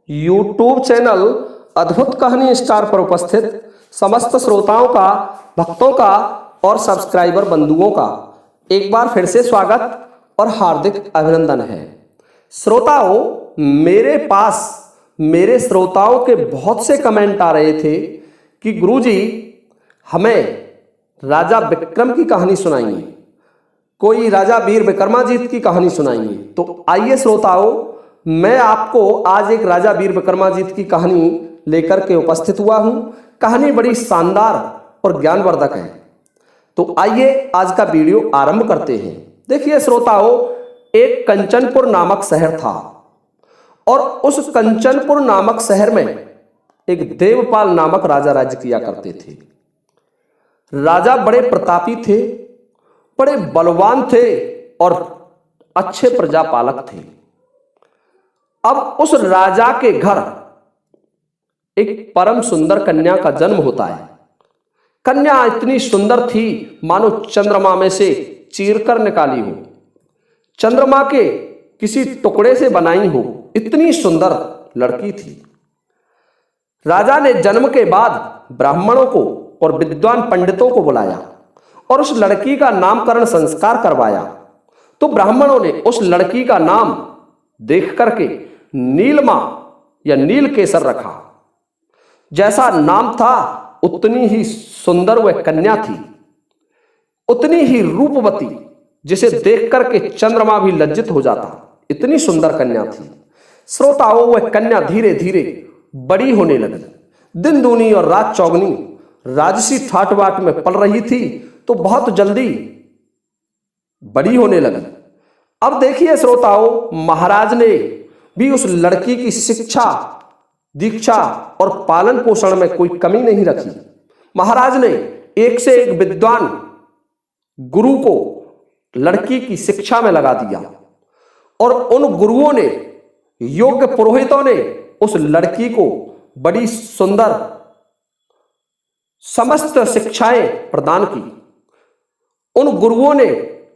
YouTube channel अद्भुत कहानी star पर उपस्थित समस्त श्रोताओं का, भक्तों का और सब्सक्राइबर बंधुओं का एक बार फिर से स्वागत और हार्दिक अभिनंदन है। श्रोताओं, मेरे पास मेरे श्रोताओं के बहुत से कमेंट आ रहे थे कि गुरुजी हमें राजा विक्रम की कहानी सुनाइए, कोई राजा वीर विक्रमाजीत की कहानी सुनाइए। तो आइए श्रोताओं, मैं आपको आज एक राजा वीर विक्रमाजीत की कहानी लेकर के उपस्थित हुआ हूं। कहानी बड़ी शानदार और ज्ञानवर्धक है। तो आइए आज का वीडियो आरंभ करते हैं। देखिए श्रोताओं, एक कंचनपुर नामक शहर था और उस कंचनपुर नामक शहर में एक देवपाल नामक राजा राज्य किया करते थे। राजा बड़े प्रतापी थे, बड़े बलवान थे और अच्छे प्रजापालक थे। अब उस राजा के घर एक परम सुंदर कन्या का जन्म होता है। कन्या इतनी सुंदर थी मानो चंद्रमा में से चीरकर निकाली हो, चंद्रमा के किसी टुकड़े से बनाई हो, इतनी सुंदर लड़की थी। राजा ने जन्म के बाद ब्राह्मणों को और विद्वान पंडितों को बुलाया और उस लड़की का नामकरण संस्कार करवाया। तो ब्राह्मणों ने उस लड़की का नाम देख करके नीलमा या नीलकेसर रखा। जैसा नाम था उतनी ही सुंदर वह कन्या थी, उतनी ही रूपवती, जिसे देख करके चंद्रमा भी लज्जित हो जाता, इतनी सुंदर कन्या थी। श्रोताओं, वह कन्या धीरे धीरे बड़ी होने लगी। दिन दूनी और रात चौगनी राजसी ठाट बाट में पल रही थी, तो बहुत जल्दी बड़ी होने लगी। अब देखिए श्रोताओं, महाराज ने भी उस लड़की की शिक्षा, दीक्षा और पालन पोषण में कोई कमी नहीं रखी। महाराज ने एक से एक विद्वान गुरु को लड़की की शिक्षा में लगा दिया और उन गुरुओं ने, योग्य पुरोहितों ने उस लड़की को बड़ी सुंदर समस्त शिक्षाएं प्रदान की। उन गुरुओं ने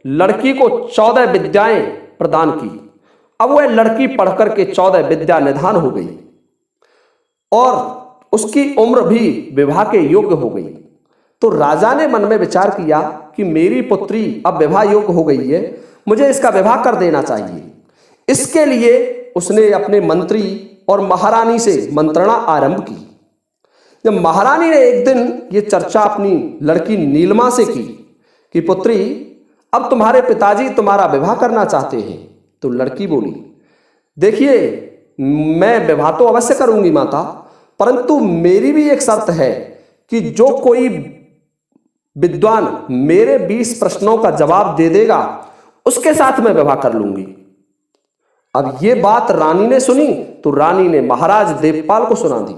लड़की को 14 विद्याएं प्रदान की। अब वह लड़की पढ़कर के 14 विद्या निधान हो गई और उसकी उम्र भी विवाह के योग्य हो गई। तो राजा ने मन में विचार किया कि मेरी पुत्री अब विवाह योग्य हो गई है, मुझे इसका विवाह कर देना चाहिए। इसके लिए उसने अपने मंत्री और महारानी से मंत्रणा आरंभ की। जब महारानी ने एक दिन ये चर्चा अपनी लड़की नीलमा से की कि पुत्री, अब तुम्हारे पिताजी तुम्हारा विवाह करना चाहते हैं, तो लड़की बोली, देखिए मैं विवाह तो अवश्य करूंगी माता, परंतु मेरी भी एक शर्त है कि जो कोई विद्वान मेरे 20 प्रश्नों का जवाब दे देगा उसके साथ मैं विवाह कर लूंगी। अब ये बात रानी ने सुनी तो रानी ने महाराज देवपाल को सुना दी।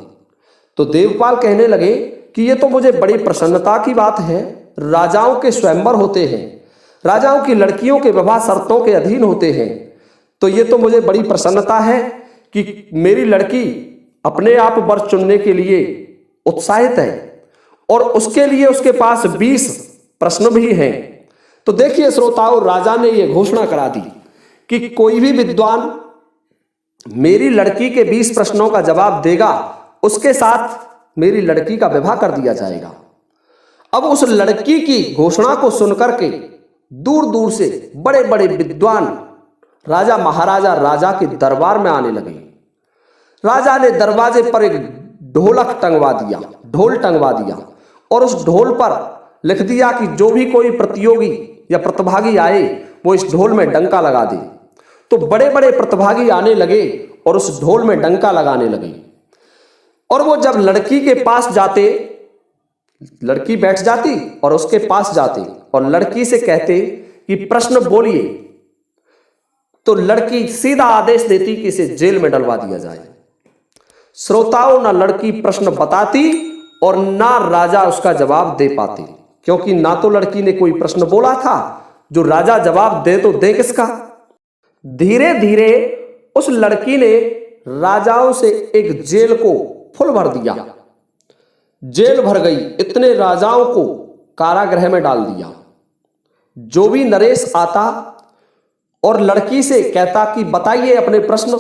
तो देवपाल कहने लगे कि ये तो मुझे बड़ी प्रसन्नता की बात है। राजाओं के स्वयंवर होते हैं, राजाओं की लड़कियों के विवाह शर्तों के अधीन होते हैं, तो ये तो मुझे बड़ी प्रसन्नता है कि मेरी लड़की अपने आप वर चुनने के लिए उत्साहित है और उसके लिए उसके पास 20 प्रश्न भी हैं। तो देखिए श्रोताओं, राजा ने यह घोषणा करा दी कि कोई भी विद्वान मेरी लड़की के 20 प्रश्नों का जवाब देगा उसके साथ मेरी लड़की का विवाह कर दिया जाएगा। अब उस लड़की की घोषणा को सुनकर के दूर दूर से बड़े बड़े विद्वान राजा महाराजा राजा के दरबार में आने लगे। राजा ने दरवाजे पर एक ढोलक टंगवा दिया, ढोल टंगवा दिया और उस ढोल पर लिख दिया कि जो भी कोई प्रतियोगी या प्रतिभागी आए वो इस ढोल में डंका लगा दे। तो बड़े बड़े प्रतिभागी आने लगे और उस ढोल में डंका लगाने लगे और वो जब लड़की के पास जाते, लड़की बैठ जाती और उसके पास जाते और लड़की से कहते कि प्रश्न बोलिए, तो लड़की सीधा आदेश देती कि इसे जेल में डलवा दिया जाए। श्रोताओं, ना लड़की प्रश्न बताती और ना राजा उसका जवाब दे पाते, क्योंकि ना तो लड़की ने कोई प्रश्न बोला था, जो राजा जवाब दे तो दे किसका। धीरे धीरे उस लड़की ने राजाओं से एक जेल को फुल भर दिया, जेल भर गई, इतने राजाओं को कारागृह में डाल दिया। जो भी नरेश आता और लड़की से कहता कि बताइए अपने प्रश्न,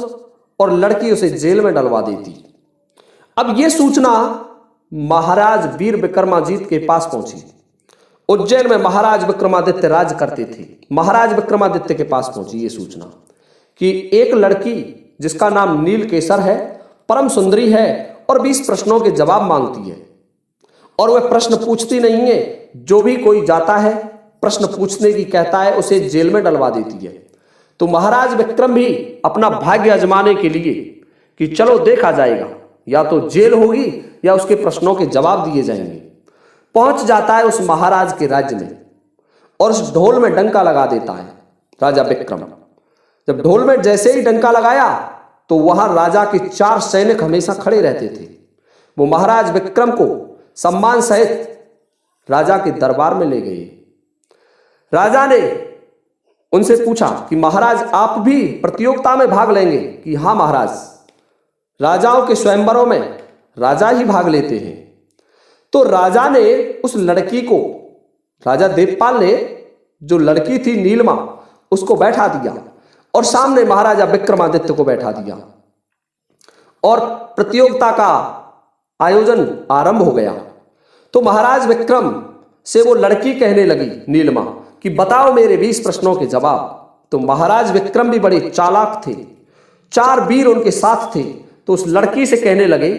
और लड़की उसे जेल में डलवा देती। अब यह सूचना महाराज वीर विक्रमाजीत के पास पहुंची। उज्जैन में महाराज विक्रमादित्य राज करते थे। महाराज विक्रमादित्य के पास पहुंची ये सूचना कि एक लड़की जिसका नाम नीलकेसर है, परम सुंदरी है और 20 प्रश्नों के जवाब मांगती है, और वह प्रश्न पूछती नहीं है। जो भी कोई जाता है प्रश्न पूछने की कहता है, उसे जेल में डलवा देती है। तो महाराज विक्रम भी अपना भाग्य आजमाने के लिए कि चलो देखा जाएगा, या तो जेल होगी या उसके प्रश्नों के जवाब दिए जाएंगे, पहुंच जाता है उस महाराज के राज्य में और उस ढोल में डंका लगा देता है राजा विक्रम। जब ढोल में जैसे ही डंका लगाया तो वहां राजा के 4 सैनिक हमेशा खड़े रहते थे। वो महाराज विक्रम को सम्मान सहित राजा के दरबार में ले गए। राजा ने उनसे पूछा कि महाराज आप भी प्रतियोगिता में भाग लेंगे? कि हाँ महाराज, राजाओं के स्वयंवरों में राजा ही भाग लेते हैं। तो राजा ने उस लड़की को, राजा देवपाल ने जो लड़की थी नीलमा, उसको बैठा दिया और सामने महाराजा विक्रमादित्य को बैठा दिया और प्रतियोगिता का आयोजन आरंभ हो गया। तो महाराज विक्रम से वो लड़की कहने लगी नीलमा कि बताओ मेरे 20 प्रश्नों के जवाब। तो महाराज विक्रम भी बड़े चालाक थे, 4 वीर उनके साथ थे। तो उस लड़की से कहने लगे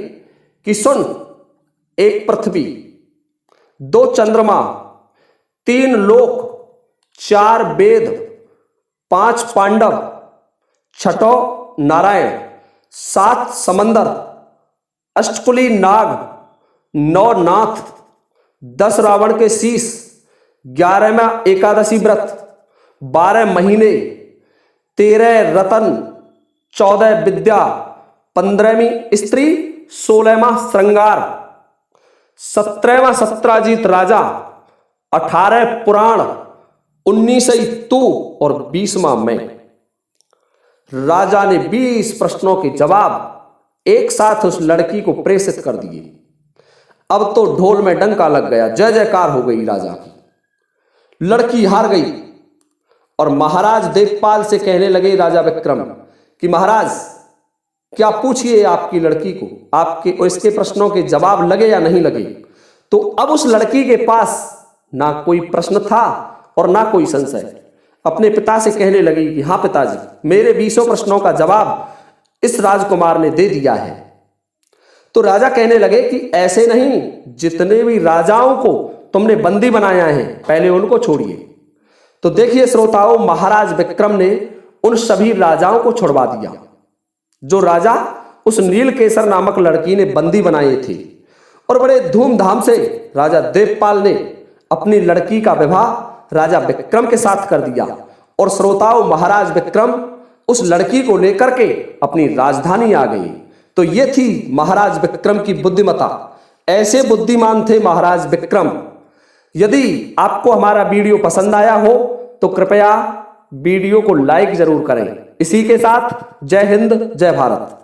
कि सुन, 1 पृथ्वी, 2 चंद्रमा, 3 लोक, 4 वेद, 5 पांडव, 6 नारायण, 7 समंदर, अष्टकुली नाग, 9 नाथ, 10 रावण के शीश, 11वां एकादशी व्रत, 12 महीने, 13 रतन, 14 विद्या, 15वीं स्त्री, 16वां श्रृंगार, 17वां सत्राजीत राजा, 18 पुराण, 19वीं तू और 20वां मैं। राजा ने 20 प्रश्नों के जवाब एक साथ उस लड़की को प्रेषित कर दिए। अब तो ढोल में डंका लग गया, जय जयकार हो गई राजा की। लड़की हार गई और महाराज देवपाल से कहने लगे राजा विक्रम कि महाराज क्या पूछिए आपकी लड़की को, आपके इसके प्रश्नों के जवाब लगे या नहीं लगे। तो अब उस लड़की के पास ना कोई प्रश्न था और ना कोई संशय। अपने पिता से कहने लगी कि हाँ पिताजी, मेरे 20 प्रश्नों का जवाब इस राजकुमार ने दे दिया है। तो राजा कहने लगे कि ऐसे नहीं, जितने भी राजाओं को तुमने बंदी बनाया है पहले उनको छोड़िए। तो देखिए श्रोताओं, महाराज विक्रम ने उन सभी राजाओं को छुड़वा दिया जो राजा उस नीलकेसर नामक लड़की ने बंदी बनाए थे, और बड़े धूमधाम से राजा देवपाल ने अपनी लड़की का विवाह राजा विक्रम के साथ कर दिया। और श्रोताओं, महाराज विक्रम उस लड़की को लेकर के अपनी राजधानी आ गए। तो ये थी महाराज विक्रम की बुद्धिमत्ता। ऐसे बुद्धिमान थे महाराज विक्रम। यदि आपको हमारा वीडियो पसंद आया हो तो कृपया वीडियो को लाइक जरूर करें। इसी के साथ जय हिंद, जय भारत।